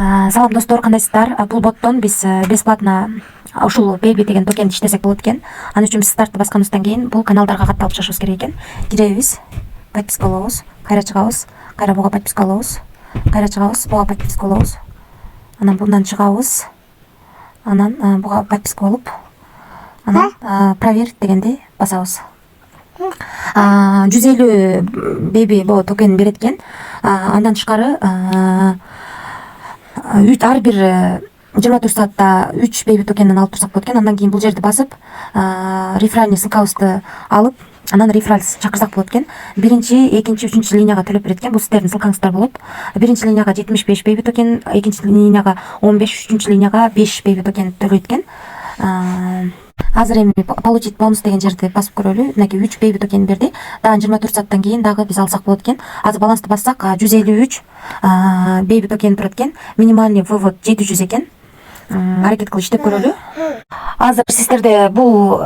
Салам достор, кандайсыздар? Бул боттон биз бесплатно ушул Baby деген токенди иштесек болот экен. Аны үчүн биз стартты басканыбыздан кийин бул каналдарга катталып чыгышыбыз керек экен. Киребиз, подписка болобуз, кайра чыгабыз, кайра буга подписка болобуз, кайра чыгабыз, буга подписка болобуз. Анан bundan чыгабыз. Анан буга подписка болуп, анан проверить дегенди басабыз. 150 Baby бо токен берет экен. Андан тышкары ар бир 24 саатта 3 Baby токенден алып турсак болот экен. Андан кийин бул жерди басып, реферальный ссылкабызды алып, анан рефераль чакырсак болот экен. Биринчи, экинчи, үчүнчү линияга төлөп берет экен. Бул сиздердин ссылкаңыздар болот. Биринчи линияга 75 Baby токен, экинчи линияга 15, үчүнчү линияга 5 Baby токен төлөйт экен. Азыр эми получить бонус деген жерди басып көрөлү. Мынакей 3 Baby токен берди. Дагы 24 сааттан кийин дагы биз алсак болот экен. Азыр балансты бассак 153 Baby токен турат экен. Минимальный вывод 700 экен. Аракет кылып иштеп көрөлү. Азыр сиздерде бул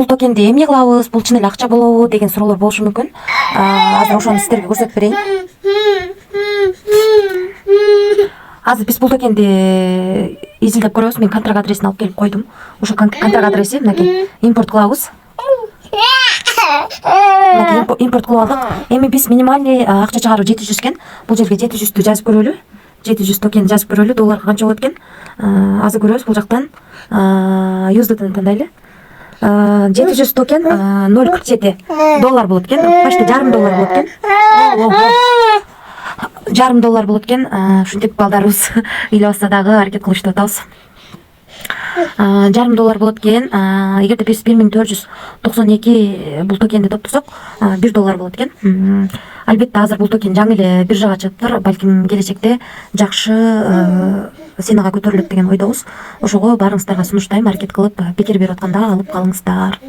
токенди эмне кылабыз, бул чын эле акча болобу деген суроолор болушу мүмкүн. Азыр ошону сиздерге көрсөтүп берейин. Азыр биз бул токенди изилдеп көрөбүз. Мен контракт адресин алып келип койдум. Ушул контракт адреси мынакей импорт кылабыз. Мынакей импорт кылып алдык. Эми биз минимальный акча чыгаруу 700 экен. Бул жерге 700-тү жазып көрөлү. 700 токен жазып көрөлү. Долларга канча болот экен? Азыр көрөбүз. Бул жактан USDтны тандайлы. 700 токен 0,47 доллар болот экен. Почти жарым доллар болот экен. Жарым доллар болот экен. Ушинтип балдарыбыз ыйлап атса дагы аракет кылып иштеп атабыз. Жарым доллар болот экен. Эгерде биз 1492 бул токенди топтосок 1 доллар болот экен. Албетте азыр бул токен жаңы эле биржага чыгыптыр. Балким келечекте жакшы ценага көтөрүлөт деген ойдобуз. Ошого баарыңыздарга сунуштайм, аракет кылып, пикир берип атканда алып калыңыздар.